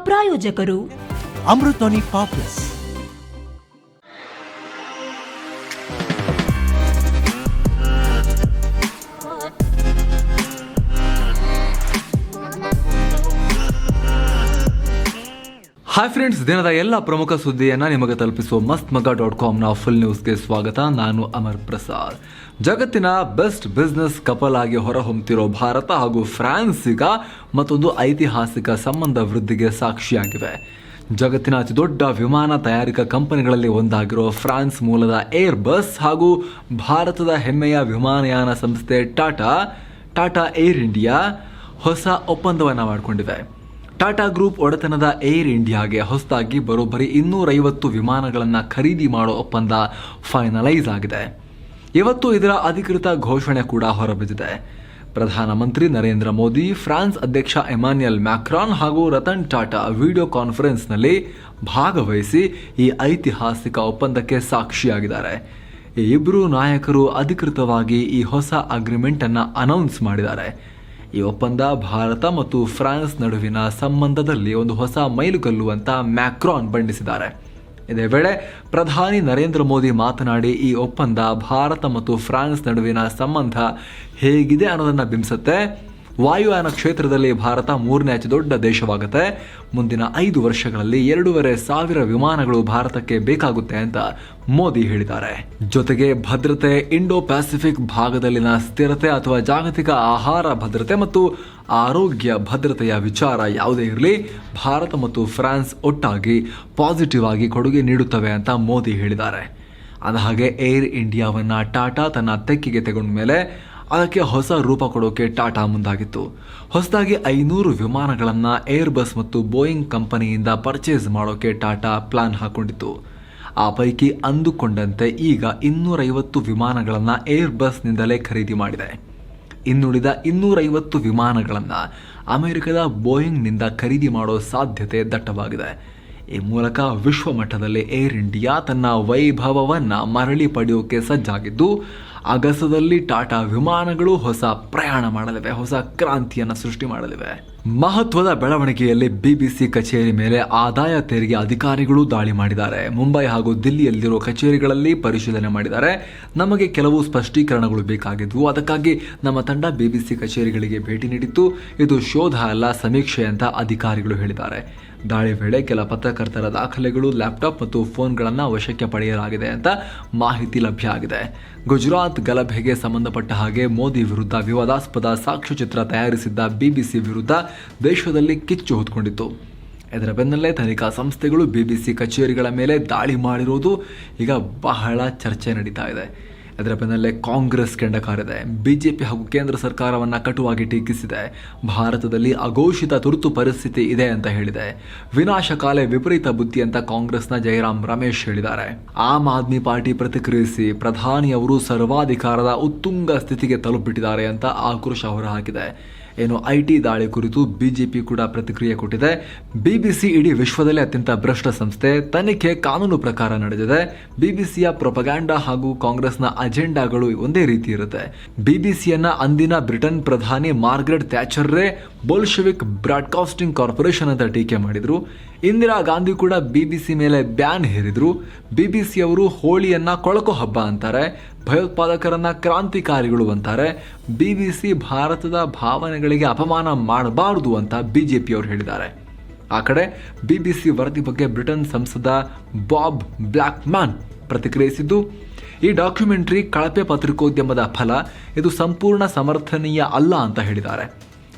ಪ್ರಾಯೋಜಕರು ಅಮೃತೋನಿ ಪಾಪ್ಲಸ್. Hi friends, ದಿನದ ಎಲ್ಲ ಪ್ರಮುಖ ಸುದ್ದಿಯನ್ನು ನಿಮಗೆ ತಲುಪಿಸುವ mastmaga.comನ ಫುಲ್ ನ್ಯೂಸ್ಗೆ ಸ್ವಾಗತ. ನಾನು ಅಮರ್ ಪ್ರಸಾದ್. ಜಗತ್ತಿನ ಬೆಸ್ಟ್ ಬಿಸ್ನೆಸ್ ಕಪಲ್ ಆಗಿ ಹೊರಹೊಮ್ಮುತ್ತಿರೋ ಭಾರತ ಹಾಗೂ ಫ್ರಾನ್ಸ್ ಈಗ ಮತ್ತೊಂದು ಐತಿಹಾಸಿಕ ಸಂಬಂಧ ವೃದ್ಧಿಗೆ ಸಾಕ್ಷಿಯಾಗಿವೆ. ಜಗತ್ತಿನ ಅತಿದೊಡ್ಡ ವಿಮಾನ ತಯಾರಿಕಾ ಕಂಪನಿಗಳಲ್ಲಿ ಒಂದಾಗಿರೋ ಫ್ರಾನ್ಸ್ ಮೂಲದ ಏರ್ ಬಸ್ ಹಾಗೂ ಭಾರತದ ಹೆಮ್ಮೆಯ ವಿಮಾನಯಾನ ಸಂಸ್ಥೆ ಟಾಟಾ ಏರ್ ಇಂಡಿಯಾ ಹೊಸ ಒಪ್ಪಂದವನ್ನು ಮಾಡಿಕೊಂಡಿವೆ. ಟಾಟಾ ಗ್ರೂಪ್ ಒಡೆತನದ ಏರ್ ಇಂಡಿಯಾಗೆ ಹೊಸದಾಗಿ ಬರೋಬ್ಬರಿ 250 ವಿಮಾನಗಳನ್ನು ಖರೀದಿ ಮಾಡೋ ಒಪ್ಪಂದ ಫೈನಲೈಸ್ ಆಗಿದೆ. ಇವತ್ತು ಇದರ ಅಧಿಕೃತ ಘೋಷಣೆ ಕೂಡ ಹೊರಬಿದ್ದಿದೆ. ಪ್ರಧಾನಮಂತ್ರಿ ನರೇಂದ್ರ ಮೋದಿ, ಫ್ರಾನ್ಸ್ ಅಧ್ಯಕ್ಷ ಎಮಾನ್ಯುಯಲ್ ಮ್ಯಾಕ್ರಾನ್ ಹಾಗೂ ರತನ್ ಟಾಟಾ ವಿಡಿಯೋ ಕಾನ್ಫರೆನ್ಸ್ನಲ್ಲಿ ಭಾಗವಹಿಸಿ ಈ ಐತಿಹಾಸಿಕ ಒಪ್ಪಂದಕ್ಕೆ ಸಾಕ್ಷಿಯಾಗಿದ್ದಾರೆ. ಈ ಇಬ್ಬರು ನಾಯಕರು ಅಧಿಕೃತವಾಗಿ ಈ ಹೊಸ ಅಗ್ರಿಮೆಂಟ್ ಅನ್ನು ಅನೌನ್ಸ್ ಮಾಡಿದ್ದಾರೆ. ಈ ಒಪ್ಪಂದ ಭಾರತ ಮತ್ತು ಫ್ರಾನ್ಸ್ ನಡುವಿನ ಸಂಬಂಧದಲ್ಲಿ ಒಂದು ಹೊಸ ಮೈಲುಗಲ್ಲು ಅಂತ ಮ್ಯಾಕ್ರಾನ್ ಬಣ್ಣಿಸಿದ್ದಾರೆ. ಇದೇ ವೇಳೆ ಪ್ರಧಾನಿ ನರೇಂದ್ರ ಮೋದಿ ಮಾತನಾಡಿ, ಈ ಒಪ್ಪಂದ ಭಾರತ ಮತ್ತು ಫ್ರಾನ್ಸ್ ನಡುವಿನ ಸಂಬಂಧ ಹೇಗಿದೆ ಅನ್ನೋದನ್ನು ಬಿಂಬಿಸುತ್ತೆ. ವಾಯುಯಾನ ಕ್ಷೇತ್ರದಲ್ಲಿ ಭಾರತ 3ನೇ ಅತಿ ದೊಡ್ಡ ದೇಶವಾಗುತ್ತೆ. ಮುಂದಿನ 5 ವರ್ಷಗಳಲ್ಲಿ 2,500 ವಿಮಾನಗಳು ಭಾರತಕ್ಕೆ ಬೇಕಾಗುತ್ತೆ ಅಂತ ಮೋದಿ ಹೇಳಿದ್ದಾರೆ. ಜೊತೆಗೆ ಭದ್ರತೆ, ಇಂಡೋ ಪ್ಯಾಸಿಫಿಕ್ ಭಾಗದಲ್ಲಿನ ಸ್ಥಿರತೆ ಅಥವಾ ಜಾಗತಿಕ ಆಹಾರ ಭದ್ರತೆ ಮತ್ತು ಆರೋಗ್ಯ ಭದ್ರತೆಯ ವಿಚಾರ ಯಾವುದೇ ಇರಲಿ, ಭಾರತ ಮತ್ತು ಫ್ರಾನ್ಸ್ ಒಟ್ಟಾಗಿ ಪಾಸಿಟಿವ್ ಆಗಿ ಕೊಡುಗೆ ನೀಡುತ್ತವೆ ಅಂತ ಮೋದಿ ಹೇಳಿದ್ದಾರೆ. ಅಂದಹಾಗೆ ಏರ್ ಇಂಡಿಯಾವನ್ನು ಟಾಟಾ ತನ್ನ ತೆಕ್ಕೆಗೆ ತೆಗೊಂಡ ಮೇಲೆ ಅದಕ್ಕೆ ಹೊಸ ರೂಪ ಕೊಡೋಕೆ ಟಾಟಾ ಮುಂದಾಗಿತ್ತು. ಹೊಸದಾಗಿ 500 ವಿಮಾನಗಳನ್ನು ಏರ್ ಬಸ್ ಮತ್ತು ಬೋಯಿಂಗ್ ಕಂಪನಿಯಿಂದ ಪರ್ಚೇಸ್ ಮಾಡೋಕೆ ಟಾಟಾ ಪ್ಲಾನ್ ಹಾಕೊಂಡಿತ್ತು. ಆ ಪೈಕಿ ಅಂದುಕೊಂಡಂತೆ ಈಗ 250 ವಿಮಾನಗಳನ್ನು ಏರ್ ಬಸ್ನಿಂದಲೇ ಖರೀದಿ ಮಾಡಿದೆ. ಇನ್ನುಳಿದ 250 ವಿಮಾನಗಳನ್ನು ಅಮೆರಿಕದ ಬೋಯಿಂಗ್ನಿಂದ ಖರೀದಿ ಮಾಡೋ ಸಾಧ್ಯತೆ ದಟ್ಟವಾಗಿದೆ. ಈ ಮೂಲಕ ವಿಶ್ವಮಟ್ಟದಲ್ಲಿ ಏರ್ ಇಂಡಿಯಾ ತನ್ನ ವೈಭವವನ್ನು ಮರಳಿ ಪಡೆಯೋಕೆ ಸಜ್ಜಾಗಿದ್ದು, ಅಗಸದಲ್ಲಿ ಟಾಟಾ ವಿಮಾನಗಳು ಹೊಸ ಪ್ರಯಾಣ ಮಾಡಲಿವೆ, ಹೊಸ ಕ್ರಾಂತಿಯನ್ನು ಸೃಷ್ಟಿ ಮಾಡಲಿವೆ. ಮಹತ್ವದ ಬೆಳವಣಿಗೆಯಲ್ಲಿ ಬಿಬಿಸಿ ಕಚೇರಿ ಮೇಲೆ ಆದಾಯ ತೆರಿಗೆ ಅಧಿಕಾರಿಗಳು ದಾಳಿ ಮಾಡಿದ್ದಾರೆ. ಮುಂಬೈ ಹಾಗೂ ದಿಲ್ಲಿಯಲ್ಲಿರುವ ಕಚೇರಿಗಳಲ್ಲಿ ಪರಿಶೀಲನೆ ಮಾಡಿದ್ದಾರೆ. ನಮಗೆ ಕೆಲವು ಸ್ಪಷ್ಟೀಕರಣಗಳು ಬೇಕಾಗಿದ್ವು, ಅದಕ್ಕಾಗಿ ನಮ್ಮ ತಂಡ ಬಿಬಿಸಿ ಕಚೇರಿಗಳಿಗೆ ಭೇಟಿ ನೀಡಿತ್ತು. ಇದು ಶೋಧ ಅಲ್ಲ, ಸಮೀಕ್ಷೆ ಅಂತ ಅಧಿಕಾರಿಗಳು ಹೇಳಿದ್ದಾರೆ. ದಾಳಿ ವೇಳೆ ಕೆಲ ಪತ್ರಕರ್ತರ ದಾಖಲೆಗಳು, ಲ್ಯಾಪ್ಟಾಪ್ ಮತ್ತು ಫೋನ್ಗಳನ್ನು ವಶಕ್ಕೆ ಪಡೆಯಲಾಗಿದೆ ಅಂತ ಮಾಹಿತಿ ಲಭ್ಯ ಆಗಿದೆ. ಗುಜರಾತ್ ಗಲಭೆಗೆ ಸಂಬಂಧಪಟ್ಟ ಹಾಗೆ ಮೋದಿ ವಿರುದ್ಧ ವಿವಾದಾಸ್ಪದ ಸಾಕ್ಷ್ಯಚಿತ್ರ ತಯಾರಿಸಿದ್ದ ಬಿಬಿಸಿ ವಿರುದ್ಧ ದೇಶದಲ್ಲಿ ಕಿಚ್ಚು ಹೊತ್ಕೊಂಡಿತ್ತು. ಇದರ ಬೆನ್ನಲ್ಲೇ ತನಿಖಾ ಸಂಸ್ಥೆಗಳು ಬಿಬಿಸಿ ಕಚೇರಿಗಳ ಮೇಲೆ ದಾಳಿ ಮಾಡಿರುವುದು ಈಗ ಬಹಳ ಚರ್ಚೆ ನಡೀತಾ ಇದೆ. ಇದರ ಬೆನ್ನಲ್ಲೇ ಕಾಂಗ್ರೆಸ್ ಕೆಂಡಕಾರಿದೆ. ಬಿಜೆಪಿ ಹಾಗೂ ಕೇಂದ್ರ ಸರ್ಕಾರವನ್ನು ಕಟುವಾಗಿ ಟೀಕಿಸಿದೆ. ಭಾರತದಲ್ಲಿ ಅಘೋಷಿತ ತುರ್ತು ಪರಿಸ್ಥಿತಿ ಇದೆ ಅಂತ ಹೇಳಿದೆ. ವಿನಾಶಕಾಲೆ ವಿಪರೀತ ಬುದ್ಧಿ ಅಂತ ಕಾಂಗ್ರೆಸ್ನ ಜೈರಾಮ್ ರಮೇಶ್ ಹೇಳಿದ್ದಾರೆ. ಆಮ್ ಆದ್ಮಿ ಪಾರ್ಟಿ ಪ್ರತಿಕ್ರಿಯಿಸಿ, ಪ್ರಧಾನಿಯವರು ಸರ್ವಾಧಿಕಾರದ ಉತ್ತುಂಗ ಸ್ಥಿತಿಗೆ ತಲುಪಿಬಿಟ್ಟಿದ್ದಾರೆ ಅಂತ ಆಕ್ರೋಶ ಹೊರಹಾಕಿದೆ. ಏನು ಐಟಿ ದಾಳಿ ಕುರಿತು ಬಿಜೆಪಿ ಕೂಡ ಪ್ರತಿಕ್ರಿಯೆ ಕೊಟ್ಟಿದೆ. ಬಿಬಿಸಿ ಇಡೀ ವಿಶ್ವದಲ್ಲೇ ಅತ್ಯಂತ ಭ್ರಷ್ಟ ಸಂಸ್ಥೆ. ತನಿಖೆ ಕಾನೂನು ಪ್ರಕಾರ ನಡೆದಿದೆ. ಬಿಬಿಸಿಯ ಪ್ರೊಪಗ್ಯಾಂಡಾ ಹಾಗೂ ಕಾಂಗ್ರೆಸ್ನ ಅಜೆಂಡಾಗಳು ಒಂದೇ ರೀತಿ ಇರುತ್ತೆ. ಬಿಬಿಸಿಯನ್ನ ಅಂದಿನ ಬ್ರಿಟನ್ ಪ್ರಧಾನಿ ಮಾರ್ಗರೆಟ್ ಥ್ಯಾಚರ್ರೇ ಬೋಲ್ಶೆವಿಕ್ ಬ್ರಾಡ್ಕಾಸ್ಟಿಂಗ್ ಕಾರ್ಪೊರೇಷನ್ ಅಂತ ಟೀಕೆ ಮಾಡಿದ್ರು. ಇಂದಿರಾ ಗಾಂಧಿ ಕೂಡ ಬಿಬಿಸಿ ಮೇಲೆ ಬ್ಯಾನ್ ಹೇರಿದ್ರು. ಬಿಬಿಸಿಯವರು ಹೋಳಿಯನ್ನ ಕೊಳಕು ಹಬ್ಬ ಅಂತಾರೆ, ಭಯೋತ್ಪಾದಕರನ್ನ ಕ್ರಾಂತಿಕಾರಿಗಳು ಅಂತಾರೆ. ಬಿಬಿಸಿ ಭಾರತದ ಭಾವನೆಗಳಿಗೆ ಅಪಮಾನ ಮಾಡಬಾರದು ಅಂತ ಬಿಜೆಪಿಯವರು ಹೇಳಿದ್ದಾರೆ. ಆ ಕಡೆ ಬಿಬಿಸಿ ವರದಿ ಬಗ್ಗೆ ಬ್ರಿಟನ್ ಸಂಸದ ಬಾಬ್ ಬ್ಲ್ಯಾಕ್ಮ್ಯಾನ್ ಪ್ರತಿಕ್ರಿಯಿಸಿದ್ದು, ಈ ಡಾಕ್ಯುಮೆಂಟರಿ ಕಳಪೆ ಪತ್ರಿಕೋದ್ಯಮದ ಫಲ, ಇದು ಸಂಪೂರ್ಣ ಸಮರ್ಥನೀಯ ಅಲ್ಲ ಅಂತ ಹೇಳಿದ್ದಾರೆ.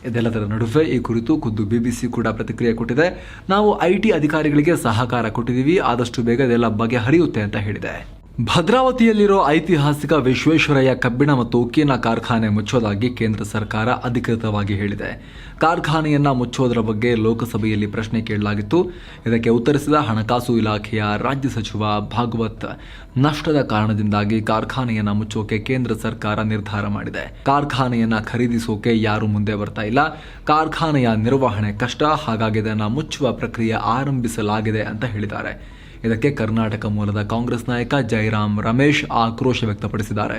ಇದೆಲ್ಲದರ ನಡುವೆ ಈ ಕುರಿತು ಖುದ್ದು ಬಿಬಿಸಿ ಕೂಡ ಪ್ರತಿಕ್ರಿಯೆ ಕೊಟ್ಟಿದೆ. ನಾವು ಐಟಿ ಅಧಿಕಾರಿಗಳಿಗೆ ಸಹಕಾರ ಕೊಟ್ಟಿದ್ದೀವಿ, ಆದಷ್ಟು ಬೇಗ ಇದೆಲ್ಲ ಬಗೆಹರಿಯುತ್ತೆ ಅಂತ ಹೇಳಿದೆ. ಭದ್ರಾವತಿಯಲ್ಲಿರೋ ಐತಿಹಾಸಿಕ ವಿಶ್ವೇಶ್ವರಯ್ಯ ಕಬ್ಬಿಣ ಮತ್ತು ಉಕ್ಕಿನ ಕಾರ್ಖಾನೆ ಮುಚ್ಚೋದಾಗಿ ಕೇಂದ್ರ ಸರ್ಕಾರ ಅಧಿಕೃತವಾಗಿ ಹೇಳಿದೆ. ಕಾರ್ಖಾನೆಯನ್ನ ಮುಚ್ಚೋದರ ಬಗ್ಗೆ ಲೋಕಸಭೆಯಲ್ಲಿ ಪ್ರಶ್ನೆ ಕೇಳಲಾಗಿತ್ತು. ಇದಕ್ಕೆ ಉತ್ತರಿಸಿದ ಹಣಕಾಸು ಇಲಾಖೆಯ ರಾಜ್ಯ ಸಚಿವ ಭಾಗವತ್, ನಷ್ಟದ ಕಾರಣದಿಂದಾಗಿ ಕಾರ್ಖಾನೆಯನ್ನ ಮುಚ್ಚೋಕೆ ಕೇಂದ್ರ ಸರ್ಕಾರ ನಿರ್ಧಾರ ಮಾಡಿದೆ. ಕಾರ್ಖಾನೆಯನ್ನ ಖರೀದಿಸೋಕೆ ಯಾರು ಮುಂದೆ ಬರ್ತಾ ಇಲ್ಲ. ಕಾರ್ಖಾನೆಯ ನಿರ್ವಹಣೆ ಕಷ್ಟ, ಹಾಗಾಗಿ ಇದನ್ನ ಮುಚ್ಚುವ ಪ್ರಕ್ರಿಯೆ ಆರಂಭಿಸಲಾಗಿದೆ ಅಂತ ಹೇಳಿದ್ದಾರೆ. ಇದಕ್ಕೆ ಕರ್ನಾಟಕ ಮೂಲದ ಕಾಂಗ್ರೆಸ್ ನಾಯಕ ಜೈರಾಮ್ ರಮೇಶ್ ಆಕ್ರೋಶ ವ್ಯಕ್ತಪಡಿಸಿದ್ದಾರೆ.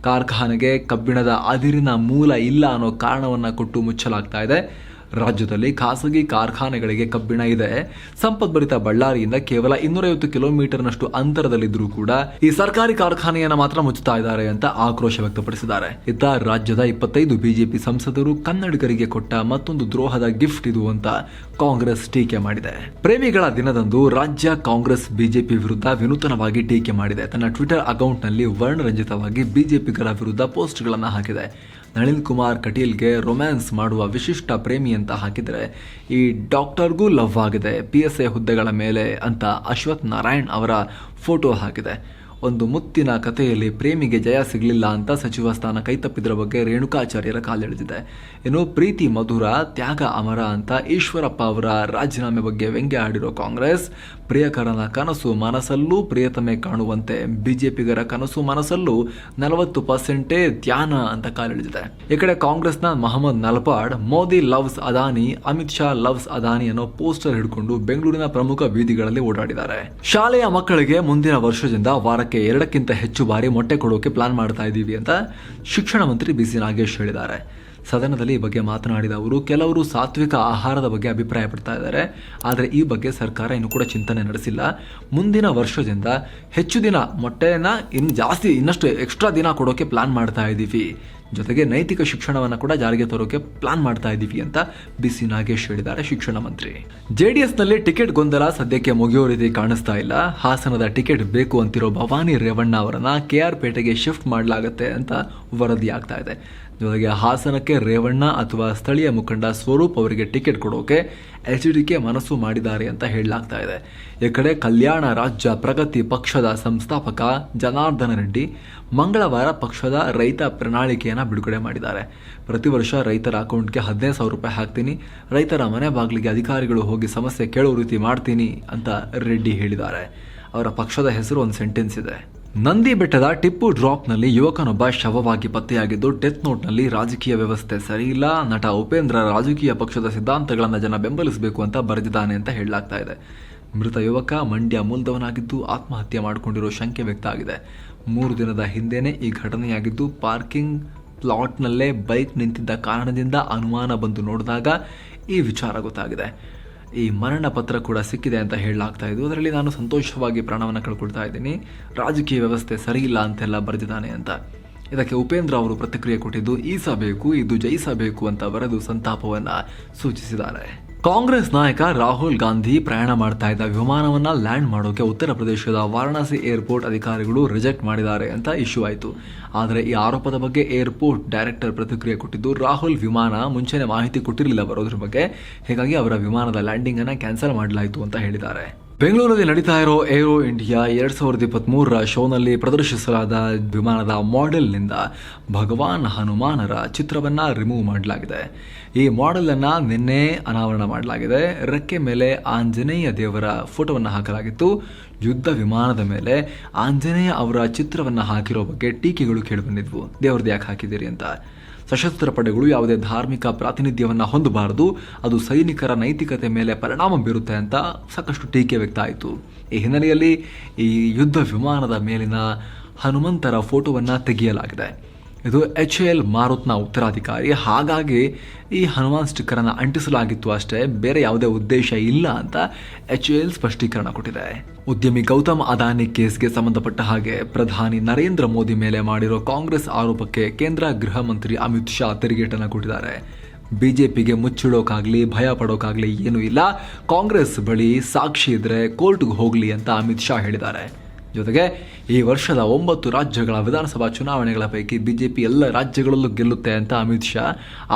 ಕಾರ್ಖಾನೆಗೆ ಕಬ್ಬಿಣದ ಅದಿರಿನ ಮೂಲ ಇಲ್ಲ ಅನ್ನೋ ಕಾರಣವನ್ನು ಕೊಟ್ಟು ಮುಚ್ಚಲಾಗ್ತಾ ಇದೆ. ರಾಜ್ಯದಲ್ಲಿ ಖಾಸಗಿ ಕಾರ್ಖಾನೆಗಳಿಗೆ ಕಬ್ಬಿಣ ಇದೆ. ಸಂಪದ್ಭರಿತ ಬಳ್ಳಾರಿಯಿಂದ ಕೇವಲ 250 ಕಿಲೋಮೀಟರ್ನಷ್ಟು ಅಂತರದಲ್ಲಿದ್ದರೂ ಕೂಡ ಈ ಸರ್ಕಾರಿ ಕಾರ್ಖಾನೆಯನ್ನ ಮಾತ್ರ ಮುಚ್ಚುತ್ತಾ ಇದ್ದಾರೆ ಅಂತ ಆಕ್ರೋಶ ವ್ಯಕ್ತಪಡಿಸಿದ್ದಾರೆ. ಇತ್ತ ರಾಜ್ಯದ 25 ಬಿಜೆಪಿ ಸಂಸದರು ಕನ್ನಡಿಗರಿಗೆ ಕೊಟ್ಟ ಮತ್ತೊಂದು ದ್ರೋಹದ ಗಿಫ್ಟ್ ಇದು ಅಂತ ಕಾಂಗ್ರೆಸ್ ಟೀಕೆ ಮಾಡಿದೆ. ಪ್ರೇಮಿಗಳ ದಿನದಂದು ರಾಜ್ಯ ಕಾಂಗ್ರೆಸ್ ಬಿಜೆಪಿ ವಿರುದ್ಧ ವಿನೂತನವಾಗಿ ಟೀಕೆ ಮಾಡಿದೆ. ತನ್ನ ಟ್ವಿಟರ್ ಅಕೌಂಟ್ನಲ್ಲಿ ವರ್ಣರಂಜಿತವಾಗಿ ಬಿಜೆಪಿಗರ ವಿರುದ್ಧ ಪೋಸ್ಟ್ಗಳನ್ನು ಹಾಕಿದೆ. ನಳಿನ್ ಕುಮಾರ್ ಕಟೀಲ್ಗೆ ರೊಮ್ಯಾನ್ಸ್ ಮಾಡುವ ವಿಶಿಷ್ಟ ಪ್ರೇಮಿ ಅಂತ ಹಾಕಿದರೆ, ಈ ಡಾಕ್ಟರ್ಗೂ ಲವ್ ಆಗಿದೆ PSA ಹುದ್ದೆಗಳ ಮೇಲೆ ಅಂತ ಅಶ್ವಥ್ ನಾರಾಯಣ್ ಅವರ ಫೋಟೋ ಹಾಕಿದೆ. ಒಂದು ಮುತ್ತಿನ ಕಥೆಯಲ್ಲಿ ಪ್ರೇಮಿಗೆ ಜಯ ಸಿಗಲಿಲ್ಲ ಅಂತ ಸಚಿವ ಸ್ಥಾನ ಕೈತಪ್ಪಿದ್ರ ಬಗ್ಗೆ ರೇಣುಕಾಚಾರ್ಯರ ಕಾಲೆಳೆದಿದೆ. ಇನ್ನು ಪ್ರೀತಿ ಮಧುರ ತ್ಯಾಗ ಅಮರ ಅಂತ ಈಶ್ವರಪ್ಪ ಅವರ ರಾಜೀನಾಮೆ ಬಗ್ಗೆ ವ್ಯಂಗ್ಯ ಆಡಿರೋ ಕಾಂಗ್ರೆಸ್, ಪ್ರಿಯಕರನ ಕನಸು ಮನಸ್ಸಲ್ಲೂ ಪ್ರಿಯತಮೆ ಕಾಣುವಂತೆ ಬಿಜೆಪಿಗರ ಕನಸು ಮನಸ್ಸಲ್ಲೂ 40% ಧ್ಯಾನ ಅಂತ ಕಾಲೆಳೆದಿದೆ. ಈ ಕಡೆ ಕಾಂಗ್ರೆಸ್ನ ಮಹಮ್ಮದ್ ನಲ್ಪಾಡ್ ಮೋದಿ ಲವ್ಸ್ ಅದಾನಿ, ಅಮಿತ್ ಶಾ ಲವ್ಸ್ ಅದಾನಿ ಅನ್ನೋ ಪೋಸ್ಟರ್ ಹಿಡ್ಕೊಂಡು ಬೆಂಗಳೂರಿನ ಪ್ರಮುಖ ಬೀದಿಗಳಲ್ಲಿ ಓಡಾಡಿದ್ದಾರೆ. ಶಾಲೆಯ ಮಕ್ಕಳಿಗೆ ಮುಂದಿನ ವರ್ಷದಿಂದ ವಾರಕ್ಕೆ 2ಕ್ಕಿಂತ ಹೆಚ್ಚು ಬಾರಿ ಮೊಟ್ಟೆ ಕೊಡೋಕೆ ಪ್ಲಾನ್ ಮಾಡ್ತಾ ಇದ್ದೀವಿ ಅಂತ ಶಿಕ್ಷಣ ಮಂತ್ರಿ BC ನಾಗೇಶ್ ಹೇಳಿದ್ದಾರೆ. ಸದನದಲ್ಲಿ ಈ ಬಗ್ಗೆ ಮಾತನಾಡಿದ ಅವರು, ಕೆಲವರು ಸಾತ್ವಿಕ ಆಹಾರದ ಬಗ್ಗೆ ಅಭಿಪ್ರಾಯ ಪಡ್ತಾ ಇದ್ದಾರೆ, ಆದರೆ ಈ ಬಗ್ಗೆ ಸರ್ಕಾರ ಇನ್ನೂ ಕೂಡ ಚಿಂತನೆ ನಡೆಸಿಲ್ಲ. ಮುಂದಿನ ವರ್ಷದಿಂದ ಹೆಚ್ಚು ದಿನ ಮೊಟ್ಟೆನ ಇನ್ನಷ್ಟು ಎಕ್ಸ್ಟ್ರಾ ದಿನ ಕೊಡೋಕೆ ಪ್ಲಾನ್ ಮಾಡ್ತಾ ಇದ್ದೀವಿ. ಜೊತೆಗೆ ನೈತಿಕ ಶಿಕ್ಷಣವನ್ನು ಕೂಡ ಜಾರಿಗೆ ತರೋಕೆ ಪ್ಲಾನ್ ಮಾಡ್ತಾ ಇದ್ದೀವಿ ಅಂತ BC ನಾಗೇಶ್ ಹೇಳಿದ್ದಾರೆ ಶಿಕ್ಷಣ ಮಂತ್ರಿ. JDSನಲ್ಲಿ ಟಿಕೆಟ್ ಗೊಂದಲ ಸದ್ಯಕ್ಕೆ ಮುಗಿಯೋ ರೀತಿ ಕಾಣಿಸ್ತಾ ಇಲ್ಲ. ಹಾಸನದ ಟಿಕೆಟ್ ಬೇಕು ಅಂತಿರೋ ಭವಾನಿ ರೇವಣ್ಣ ಅವರನ್ನ KR ಪೇಟೆಗೆ ಶಿಫ್ಟ್ ಮಾಡಲಾಗುತ್ತೆ ಅಂತ ವರದಿ ಆಗ್ತಾ ಇದೆ. ಜೊತೆಗೆ ಹಾಸನಕ್ಕೆ ರೇವಣ್ಣ ಅಥವಾ ಸ್ಥಳೀಯ ಮುಖಂಡ ಸ್ವರೂಪ್ ಅವರಿಗೆ ಟಿಕೆಟ್ ಕೊಡೋಕೆ HDK ಮನಸ್ಸು ಮಾಡಿದ್ದಾರೆ ಅಂತ ಹೇಳಲಾಗ್ತಾ ಇದೆ. ಈ ಕಡೆ ಕಲ್ಯಾಣ ರಾಜ್ಯ ಪ್ರಗತಿ ಪಕ್ಷದ ಸಂಸ್ಥಾಪಕ ಜನಾರ್ದನ ರೆಡ್ಡಿ ಮಂಗಳವಾರ ಪಕ್ಷದ ರೈತ ಪ್ರಣಾಳಿಕೆಯನ್ನು ಬಿಡುಗಡೆ ಮಾಡಿದ್ದಾರೆ. ಪ್ರತಿ ವರ್ಷ ರೈತರ ಅಕೌಂಟ್ಗೆ 15,000 ರೂಪಾಯಿ ಹಾಕ್ತೀನಿ, ರೈತರ ಮನೆ ಬಾಗಿಲಿಗೆ ಅಧಿಕಾರಿಗಳು ಹೋಗಿ ಸಮಸ್ಯೆ ಕೇಳೋ ರೀತಿ ಮಾಡ್ತೀನಿ ಅಂತ ರೆಡ್ಡಿ ಹೇಳಿದ್ದಾರೆ. ಅವರ ಪಕ್ಷದ ಹೆಸರು ಒಂದು ಸೆಂಟೆನ್ಸ್ ಇದೆ. ನಂದಿ ಬೆಟ್ಟದ ಟಿಪ್ಪು ಡ್ರಾಪ್ನಲ್ಲಿ ಯುವಕನೊಬ್ಬ ಶವವಾಗಿ ಪತ್ತೆಯಾಗಿದ್ದು, ಡೆತ್ ನೋಟ್ನಲ್ಲಿ ರಾಜಕೀಯ ವ್ಯವಸ್ಥೆ ಸರಿಯಿಲ್ಲ, ನಟ ಉಪೇಂದ್ರ ರಾಜಕೀಯ ಪಕ್ಷದ ಸಿದ್ಧಾಂತಗಳನ್ನು ಜನ ಬೆಂಬಲಿಸಬೇಕು ಅಂತ ಬರೆದಿದ್ದಾನೆ ಅಂತ ಹೇಳಲಾಗ್ತಾ ಇದೆ. ಮೃತ ಯುವಕ ಮಂಡ್ಯ ಮೂಲದವನಾಗಿದ್ದು ಆತ್ಮಹತ್ಯೆ ಮಾಡಿಕೊಂಡಿರೋ ಶಂಕೆ ವ್ಯಕ್ತ ಆಗಿದೆ. 3 ದಿನದ ಹಿಂದೆನೇ ಈ ಘಟನೆಯಾಗಿದ್ದು, ಪಾರ್ಕಿಂಗ್ ಪ್ಲಾಟ್ನಲ್ಲೇ ಬೈಕ್ ನಿಂತಿದ್ದ ಕಾರಣದಿಂದ ಅನುಮಾನ ಬಂದು ನೋಡಿದಾಗ ಈ ವಿಚಾರ ಗೊತ್ತಾಗಿದೆ. ಈ ಮರಣ ಪತ್ರ ಕೂಡ ಸಿಕ್ಕಿದೆ ಅಂತ ಹೇಳಲಾಗ್ತಾ ಇದ್ದು, ಅದರಲ್ಲಿ ನಾನು ಸಂತೋಷವಾಗಿ ಪ್ರಾಣವನ್ನು ಕಳ್ಕೊಳ್ತಾ ಇದ್ದೀನಿ, ರಾಜಕೀಯ ವ್ಯವಸ್ಥೆ ಸರಿಯಿಲ್ಲ ಅಂತೆಲ್ಲ ಬರೆದಿದ್ದಾನೆ ಅಂತ. ಇದಕ್ಕೆ ಉಪೇಂದ್ರ ಅವರು ಪ್ರತಿಕ್ರಿಯೆ ಕೊಟ್ಟಿದ್ದು, ಈಸಬೇಕು ಇದು ಜಯಿಸಬೇಕು ಅಂತ ಬರೆದು ಸಂತಾಪವನ್ನು ಸೂಚಿಸಿದ್ದಾರೆ. ಕಾಂಗ್ರೆಸ್ ನಾಯಕ ರಾಹುಲ್ ಗಾಂಧಿ ಪ್ರಯಾಣ ಮಾಡ್ತಾ ಇದ್ದ ವಿಮಾನವನ್ನು ಲ್ಯಾಂಡ್ ಮಾಡೋಕೆ ಉತ್ತರ ಪ್ರದೇಶದ ವಾರಣಾಸಿ ಏರ್ಪೋರ್ಟ್ ಅಧಿಕಾರಿಗಳು ರಿಜೆಕ್ಟ್ ಮಾಡಿದ್ದಾರೆ ಅಂತ ಇಶ್ಯೂ ಆಯಿತು. ಆದರೆ ಈ ಆರೋಪದ ಬಗ್ಗೆ ಏರ್ಪೋರ್ಟ್ ಡೈರೆಕ್ಟರ್ ಪ್ರತಿಕ್ರಿಯೆ ಕೊಟ್ಟಿದ್ದು, ರಾಹುಲ್ ವಿಮಾನ ಮುಂಚೆನೇ ಮಾಹಿತಿ ಕೊಟ್ಟಿರಲಿಲ್ಲ ಬರೋದ್ರ ಬಗ್ಗೆ, ಹೀಗಾಗಿ ಅವರ ವಿಮಾನದ ಲ್ಯಾಂಡಿಂಗ್ ಅನ್ನು ಕ್ಯಾನ್ಸಲ್ ಮಾಡಲಾಯಿತು ಅಂತ ಹೇಳಿದ್ದಾರೆ. ಬೆಂಗಳೂರಲ್ಲಿ ನಡೀತಾ ಇರೋ ಏರೋ ಇಂಡಿಯಾ 2023ರ ಶೋನಲ್ಲಿ ಪ್ರದರ್ಶಿಸಲಾದ ವಿಮಾನದ ಮಾಡೆಲ್ನಿಂದ ಭಗವಾನ್ ಹನುಮಾನರ ಚಿತ್ರವನ್ನು ರಿಮೂವ್ ಮಾಡಲಾಗಿದೆ. ಈ ಮಾಡೆಲನ್ನು ನಿನ್ನೆ ಅನಾವರಣ ಮಾಡಲಾಗಿದೆ. ರೆಕ್ಕೆ ಮೇಲೆ ಆಂಜನೇಯ ದೇವರ ಫೋಟೋವನ್ನು ಹಾಕಲಾಗಿತ್ತು. ಯುದ್ಧ ವಿಮಾನದ ಮೇಲೆ ಆಂಜನೇಯ ಅವರ ಚಿತ್ರವನ್ನು ಹಾಕಿರೋ ಬಗ್ಗೆ ಟೀಕೆಗಳು ಕೇಳಿಬಂದಿದ್ವು. ದೇವ್ರದ್ದು ಯಾಕೆ ಹಾಕಿದ್ದೀರಿ ಅಂತ. ಸಶಸ್ತ್ರ ಪಡೆಗಳು ಯಾವುದೇ ಧಾರ್ಮಿಕ ಪ್ರಾತಿನಿಧ್ಯವನ್ನು ಹೊಂದಬಾರದು, ಅದು ಸೈನಿಕರ ನೈತಿಕತೆ ಮೇಲೆ ಪರಿಣಾಮ ಬೀರುತ್ತೆ ಅಂತ ಸಾಕಷ್ಟು ಟೀಕೆ ವ್ಯಕ್ತ ಆಯಿತು. ಈ ಹಿನ್ನೆಲೆಯಲ್ಲಿ ಈ ಯುದ್ಧ ವಿಮಾನದ ಮೇಲಿನ ಹನುಮಂತರ ಫೋಟೋವನ್ನು ತೆಗೆಯಲಾಗಿದೆ. ಇದು HAL ಮಾರುತ್ನ ಉತ್ತರಾಧಿಕಾರಿ, ಹಾಗಾಗಿ ಈ ಹನುಮಾನ್ ಸ್ಟಿಕ್ಕರನ್ನು ಅಂಟಿಸಲಾಗಿತ್ತು ಅಷ್ಟೇ, ಬೇರೆ ಯಾವುದೇ ಉದ್ದೇಶ ಇಲ್ಲ ಅಂತ HAL ಸ್ಪಷ್ಟೀಕರಣ ಕೊಟ್ಟಿದೆ. ಉದ್ಯಮಿ ಗೌತಮ್ ಅದಾನಿ ಕೇಸ್ಗೆ ಸಂಬಂಧಪಟ್ಟ ಹಾಗೆ ಪ್ರಧಾನಿ ನರೇಂದ್ರ ಮೋದಿ ಮೇಲೆ ಮಾಡಿರೋ ಕಾಂಗ್ರೆಸ್ ಆರೋಪಕ್ಕೆ ಕೇಂದ್ರ ಗೃಹ ಮಂತ್ರಿ ಅಮಿತ್ ಶಾ ತಿರುಗೇಟನ್ನು ಕೊಟ್ಟಿದ್ದಾರೆ. ಬಿಜೆಪಿಗೆ ಮುಚ್ಚಿಡೋಕಾಗ್ಲಿ ಭಯ ಪಡೋಕಾಗ್ಲಿ ಏನೂ ಇಲ್ಲ, ಕಾಂಗ್ರೆಸ್ ಬಳಿ ಸಾಕ್ಷಿ ಇದ್ರೆ ಕೋರ್ಟ್ಗೆ ಹೋಗ್ಲಿ ಅಂತ ಅಮಿತ್ ಶಾ ಹೇಳಿದ್ದಾರೆ. ಜೊತೆಗೆ ಈ ವರ್ಷದ 9 ರಾಜ್ಯಗಳ ವಿಧಾನಸಭಾ ಚುನಾವಣೆಗಳ ಪೈಕಿ ಬಿಜೆಪಿ ಎಲ್ಲ ರಾಜ್ಯಗಳಲ್ಲೂ ಗೆಲ್ಲುತ್ತೆ ಅಂತ ಅಮಿತ್ ಶಾ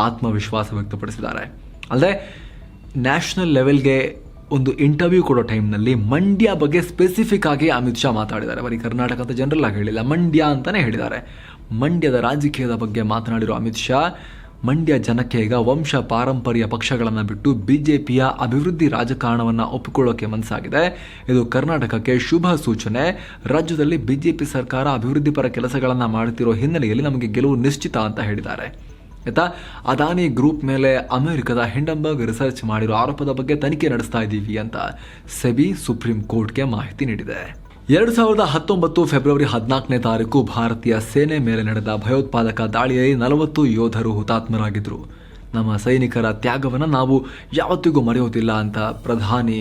ಆತ್ಮವಿಶ್ವಾಸ ವ್ಯಕ್ತಪಡಿಸಿದ್ದಾರೆ. ಅಲ್ಲದೆ ನ್ಯಾಷನಲ್ ಲೆವೆಲ್ಗೆ ಒಂದು ಇಂಟರ್ವ್ಯೂ ಕೊಡೋ ಟೈಮ್ನಲ್ಲಿ ಮಂಡ್ಯ ಬಗ್ಗೆ ಸ್ಪೆಸಿಫಿಕ್ ಆಗಿ ಅಮಿತ್ ಶಾ ಮಾತಾಡಿದ್ದಾರೆ. ಬರೀ ಕರ್ನಾಟಕ ಅಂತ ಜನರಲ್ ಆಗಿ ಹೇಳಿಲ್ಲ, ಮಂಡ್ಯ ಅಂತಾನೆ ಹೇಳಿದ್ದಾರೆ. ಮಂಡ್ಯದ ರಾಜಕೀಯದ ಬಗ್ಗೆ ಮಾತನಾಡಿರೋ ಅಮಿತ್ ಶಾ, ಮಂಡ್ಯ ಜನಕ್ಕೆ ಈಗ ವಂಶ ಪಾರಂಪರ್ಯ ಪಕ್ಷಗಳನ್ನು ಬಿಟ್ಟು ಬಿಜೆಪಿಯ ಅಭಿವೃದ್ಧಿ ರಾಜಕಾರಣವನ್ನು ಒಪ್ಪಿಕೊಳ್ಳೋಕೆ ಮನಸ್ಸಾಗಿದೆ. ಇದು ಕರ್ನಾಟಕಕ್ಕೆ ಶುಭ ಸೂಚನೆ. ರಾಜ್ಯದಲ್ಲಿ ಬಿಜೆಪಿ ಸರ್ಕಾರ ಅಭಿವೃದ್ಧಿ ಪರ ಕೆಲಸಗಳನ್ನು ಮಾಡುತ್ತಿರೋ ಹಿನ್ನೆಲೆಯಲ್ಲಿ ನಮಗೆ ಗೆಲುವು ನಿಶ್ಚಿತ ಅಂತ ಹೇಳಿದ್ದಾರೆ. ಆಯ್ತಾ, ಅದಾನಿ ಗ್ರೂಪ್ ಮೇಲೆ ಅಮೆರಿಕದ ಹಿಂಡನ್ಬರ್ಗ್ ರಿಸರ್ಚ್ ಮಾಡಿರೋ ಆರೋಪದ ಬಗ್ಗೆ ತನಿಖೆ ನಡೆಸ್ತಾ ಇದ್ದೀವಿ ಅಂತ ಸೆಬಿ ಸುಪ್ರೀಂ ಕೋರ್ಟ್ಗೆ ಮಾಹಿತಿ ನೀಡಿದೆ. 2019 ಫೆಬ್ರವರಿ 14ನೇ ತಾರೀಕು ಭಾರತೀಯ ಸೇನೆ ಮೇಲೆ ನಡೆದ ಭಯೋತ್ಪಾದಕ ದಾಳಿಯಲ್ಲಿ 40 ಯೋಧರು ಹುತಾತ್ಮರಾಗಿದ್ದರು. ನಮ್ಮ ಸೈನಿಕರ ತ್ಯಾಗವನ್ನು ನಾವು ಯಾವತ್ತಿಗೂ ಮರೆಯೋದಿಲ್ಲ ಅಂತ ಪ್ರಧಾನಿ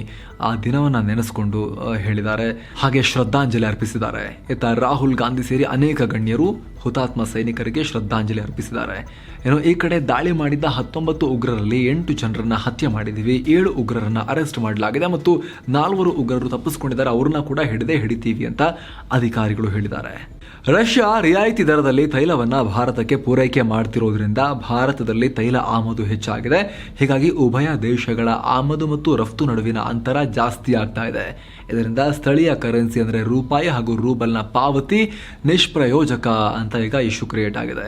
ಆ ದಿನವನ್ನು ನೆನೆಸ್ಕೊಂಡು ಹೇಳಿದ್ದಾರೆ. ಹಾಗೆ ಶ್ರದ್ಧಾಂಜಲಿ ಅರ್ಪಿಸಿದ್ದಾರೆ. ಇತ್ತ ರಾಹುಲ್ ಗಾಂಧಿ ಸೇರಿ ಅನೇಕ ಗಣ್ಯರು ಹುತಾತ್ಮ ಸೈನಿಕರಿಗೆ ಶ್ರದ್ಧಾಂಜಲಿ ಅರ್ಪಿಸಿದ್ದಾರೆ. ಈ ಕಡೆ ದಾಳಿ ಮಾಡಿದ್ದ 19 ಉಗ್ರರಲ್ಲಿ 8 ಜನರನ್ನ ಹತ್ಯೆ ಮಾಡಿದ್ದೀವಿ, 7 ಉಗ್ರರನ್ನ ಅರೆಸ್ಟ್ ಮಾಡಲಾಗಿದೆ ಮತ್ತು 4 ಉಗ್ರರು ತಪ್ಪಿಸಿಕೊಂಡಿದ್ದಾರೆ, ಅವ್ರನ್ನ ಕೂಡ ಹಿಡಿತೀವಿ ಅಂತ ಅಧಿಕಾರಿಗಳು ಹೇಳಿದ್ದಾರೆ. ರಷ್ಯಾ ರಿಯಾಯಿತಿ ದರದಲ್ಲಿ ತೈಲವನ್ನ ಭಾರತಕ್ಕೆ ಪೂರೈಕೆ ಮಾಡ್ತಿರೋದ್ರಿಂದ ಭಾರತದಲ್ಲಿ ತೈಲ ಆಮದು ಹೆಚ್ಚಾಗಿದೆ. ಹೀಗಾಗಿ ಉಭಯ ದೇಶಗಳ ಆಮದು ಮತ್ತು ರಫ್ತು ನಡುವಿನ ಅಂತರ ಜಾಸ್ತಿ ಆಗ್ತಾ ಇದೆ. ಇದರಿಂದ ಸ್ಥಳೀಯ ಕರೆನ್ಸಿ ಅಂದರೆ ರೂಪಾಯಿ ಹಾಗೂ ರೂಬಲ್ನ ಪಾವತಿ ನಿಷ್ಪ್ರಯೋಜಕ ಅಂತ ಈಗ ಇಶ್ಯೂ ಕ್ರಿಯೇಟ್ ಆಗಿದೆ.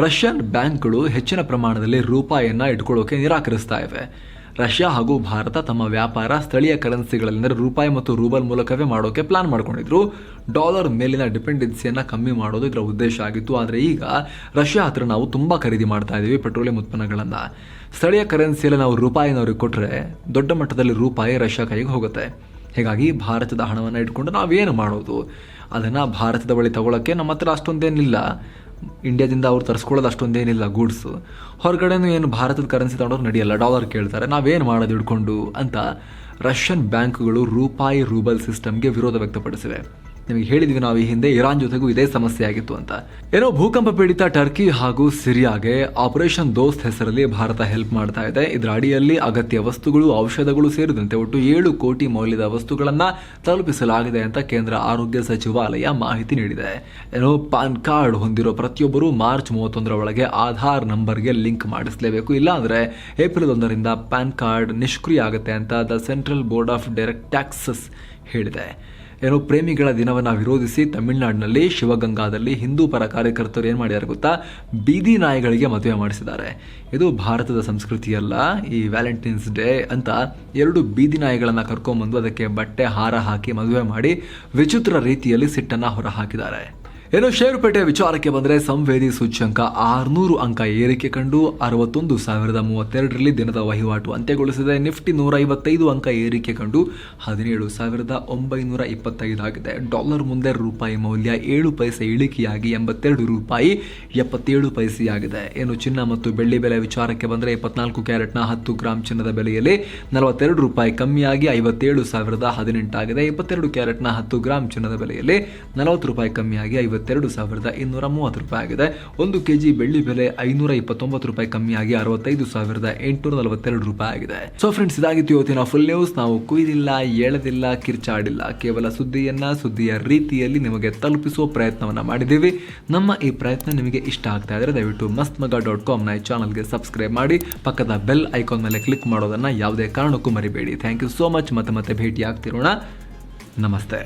ರಷ್ಯನ್ ಬ್ಯಾಂಕ್ಗಳು ಹೆಚ್ಚಿನ ಪ್ರಮಾಣದಲ್ಲಿ ರೂಪಾಯಿಯನ್ನ ಇಟ್ಕೊಳ್ಳೋಕೆ ನಿರಾಕರಿಸ್ತಾ ಇವೆ. ರಷ್ಯಾ ಹಾಗೂ ಭಾರತ ತಮ್ಮ ವ್ಯಾಪಾರ ಸ್ಥಳೀಯ ಕರೆನ್ಸಿಗಳಲ್ಲಿ ರೂಪಾಯಿ ಮತ್ತು ರೂಬಲ್ ಮೂಲಕವೇ ಮಾಡೋಕೆ ಪ್ಲಾನ್ ಮಾಡ್ಕೊಂಡಿದ್ರು. ಡಾಲರ್ ಮೇಲಿನ ಡಿಪೆಂಡೆನ್ಸಿಯನ್ನು ಕಮ್ಮಿ ಮಾಡೋದು ಇದರ ಉದ್ದೇಶ ಆಗಿತ್ತು. ಆದರೆ ಈಗ ರಷ್ಯಾ ಹತ್ರ ನಾವು ತುಂಬ ಖರೀದಿ ಮಾಡ್ತಾ ಇದ್ದೀವಿ ಪೆಟ್ರೋಲಿಯಂ ಉತ್ಪನ್ನಗಳನ್ನು. ಸ್ಥಳೀಯ ಕರೆನ್ಸಿಯಲ್ಲಿ ನಾವು ರೂಪಾಯಿನವ್ರಿಗೆ ಕೊಟ್ಟರೆ ದೊಡ್ಡ ಮಟ್ಟದಲ್ಲಿ ರೂಪಾಯಿ ರಷ್ಯಾ ಕೈಗೆ ಹೋಗುತ್ತೆ. ಹೀಗಾಗಿ ಭಾರತದ ಹಣವನ್ನು ಇಟ್ಕೊಂಡು ನಾವೇನು ಮಾಡೋದು? ಅದನ್ನು ಭಾರತದ ಬಳಿ ತಗೊಳ್ಳೋಕ್ಕೆ ನಮ್ಮ ಹತ್ರ ಅಷ್ಟೊಂದೇನಿಲ್ಲ. ಇಂಡಿಯಾದಿಂದ ಅವ್ರು ತರಿಸ್ಕೊಳ್ಳೋದು ಅಷ್ಟೊಂದೇನಿಲ್ಲ ಗೂಡ್ಸ್. ಹೊರಗಡೆನೂ ಏನು ಭಾರತದ ಕರೆನ್ಸಿ ತಗೊಂಡವ್ರು ನಡೆಯಲ್ಲ, ಡಾಲರ್ ಕೇಳ್ತಾರೆ, ನಾವೇನು ಮಾಡೋದು ಹಿಡ್ಕೊಂಡು ಅಂತ ರಷ್ಯನ್ ಬ್ಯಾಂಕ್ಗಳು ರೂಪಾಯಿ ರೂಬಲ್ ಸಿಸ್ಟಮ್ಗೆ ವಿರೋಧ ವ್ಯಕ್ತಪಡಿಸಿವೆ. ನಿಮಗೆ ಹೇಳಿದ್ವಿ ನಾವು ಈ ಹಿಂದೆ ಇರಾನ್ ಜೊತೆಗೂ ಇದೇ ಸಮಸ್ಯೆ ಆಗಿತ್ತು ಅಂತ. ಭೂಕಂಪ ಪೀಡಿತ ಟರ್ಕಿ ಹಾಗೂ ಸಿರಿಯಾಗೆ ಆಪರೇಷನ್ ದೋಸ್ತ್ ಹೆಸರಲ್ಲಿ ಭಾರತ ಹೆಲ್ಪ್ ಮಾಡ್ತಾ ಇದೆ. ಇದರ ಅಡಿಯಲ್ಲಿ ಅಗತ್ಯ ವಸ್ತುಗಳು, ಔಷಧಗಳು ಸೇರಿದಂತೆ ಒಟ್ಟು 7 ಕೋಟಿ ಮೌಲ್ಯದ ವಸ್ತುಗಳನ್ನ ತಲುಪಿಸಲಾಗಿದೆ ಅಂತ ಕೇಂದ್ರ ಆರೋಗ್ಯ ಸಚಿವಾಲಯ ಮಾಹಿತಿ ನೀಡಿದೆ. ಪಾನ್ ಕಾರ್ಡ್ ಹೊಂದಿರೋ ಪ್ರತಿಯೊಬ್ಬರು ಮಾರ್ಚ್ 31 ಒಳಗೆ ಆಧಾರ್ ನಂಬರ್ಗೆ ಲಿಂಕ್ ಮಾಡಿಸಲೇಬೇಕು. ಇಲ್ಲಾಂದ್ರೆ ಏಪ್ರಿಲ್ 1 ಪ್ಯಾನ್ ಕಾರ್ಡ್ ನಿಷ್ಕ್ರಿಯ ಆಗುತ್ತೆ ಅಂತ the central board of direct taxes ಹೇಳಿದೆ. ಪ್ರೇಮಿಗಳ ದಿನವನ್ನು ವಿರೋಧಿಸಿ ತಮಿಳುನಾಡಿನಲ್ಲಿ ಶಿವಗಂಗಾದಲ್ಲಿ ಹಿಂದೂ ಪರ ಕಾರ್ಯಕರ್ತರು ಏನು ಮಾಡಿದ್ದಾರೆ ಗೊತ್ತಾ? ಬೀದಿ ನಾಯಿಗಳಿಗೆ ಮದುವೆ ಮಾಡಿಸಿದ್ದಾರೆ. ಇದು ಭಾರತದ ಸಂಸ್ಕೃತಿಯಲ್ಲ. ಈ ವ್ಯಾಲೆಂಟೈನ್ಸ್ ಡೇ ಅಂತ 2 ಬೀದಿ ನಾಯಿಗಳನ್ನು ಕರ್ಕೊಂಡ್ಬಂದು ಅದಕ್ಕೆ ಬಟ್ಟೆ ಹಾರ ಹಾಕಿ ಮದುವೆ ಮಾಡಿ ವಿಚಿತ್ರ ರೀತಿಯಲ್ಲಿ ಸಿಟ್ಟನ್ನು ಹೊರಹಾಕಿದ್ದಾರೆ. ಷೇರುಪೇಟೆ ವಿಚಾರಕ್ಕೆ ಬಂದರೆ ಸಂವೇದಿ ಸೂಚ್ಯಂಕ 600 ಅಂಕ ಏರಿಕೆ ಕಂಡು 61,032ರಲ್ಲಿ ದಿನದ ವಹಿವಾಟು ಅಂತ್ಯಗೊಳಿಸಿದೆ. ನಿಫ್ಟಿ 155 ಅಂಕ ಏರಿಕೆ ಕಂಡು 17,925 ಆಗಿದೆ. ಡಾಲರ್ ಮುಂದೆ ರೂಪಾಯಿ ಮೌಲ್ಯ 7 ಪೈಸೆ ಇಳಿಕೆಯಾಗಿ 82 ರೂಪಾಯಿ 77 ಪೈಸೆಯಾಗಿದೆ. ಚಿನ್ನ ಮತ್ತು ಬೆಳ್ಳಿ ಬೆಲೆ ವಿಚಾರಕ್ಕೆ ಬಂದರೆ 24 ಕ್ಯಾರೆಟ್ನ 10 ಗ್ರಾಂ ಚಿನ್ನದ ಬೆಲೆಯಲ್ಲಿ 42 ರೂಪಾಯಿ ಕಮ್ಮಿಯಾಗಿ 57,018 ಆಗಿದೆ. 22 ಕ್ಯಾರೆಟ್ನ 10 ಗ್ರಾಂ ಚಿನ್ನದ ಬೆಲೆಯಲ್ಲಿ 40 ರೂಪಾಯಿ ಕಮ್ಮಿಯಾಗಿ 52,230 ರೂಪಾಯಿ ಆಗಿದೆ. 1 ಕೆಜಿ ಬೆಳ್ಳಿ ಬೆಲೆ 529 ರೂಪಾಯಿ ಕಮ್ಮಿಯಾಗಿ 65,842 ರೂಪಾಯಿ ಆಗಿದೆ. ಸೊ ಫ್ರೆಂಡ್ಸ್, ಇದಾಗಿತ್ತು ಇವತ್ತಿನ ಫುಲ್ ನ್ಯೂಸ್. ನಾವು ಕುಯ್ದಿಲ್ಲ, ಎಳೆದಿಲ್ಲ, ಕಿರ್ಚಾಡಿಲ್ಲ, ಕೇವಲ ಸುದ್ದಿಯ ರೀತಿಯಲ್ಲಿ ನಿಮಗೆ ತಲುಪಿಸುವ ಪ್ರಯತ್ನವನ್ನ ಮಾಡಿದ್ದೀವಿ. ನಮ್ಮ ಈ ಪ್ರಯತ್ನ ನಿಮಗೆ ಇಷ್ಟ ಆಗ್ತಾ ಇದ್ರೆ ದಯವಿಟ್ಟು mastmaga.com ನ ಚಾನಲ್ಗೆ ಸಬ್ಸ್ಕ್ರೈಬ್ ಮಾಡಿ, ಪಕ್ಕದ ಬೆಲ್ ಐಕಾನ್ ಮೇಲೆ ಕ್ಲಿಕ್ ಮಾಡೋದನ್ನ ಯಾವುದೇ ಕಾರಣಕ್ಕೂ ಮರಿಬೇಡಿ. Thank you so much. ಮತ್ತೆ ಭೇಟಿ ಆಗ್ತಿರೋಣ. ನಮಸ್ತೆ.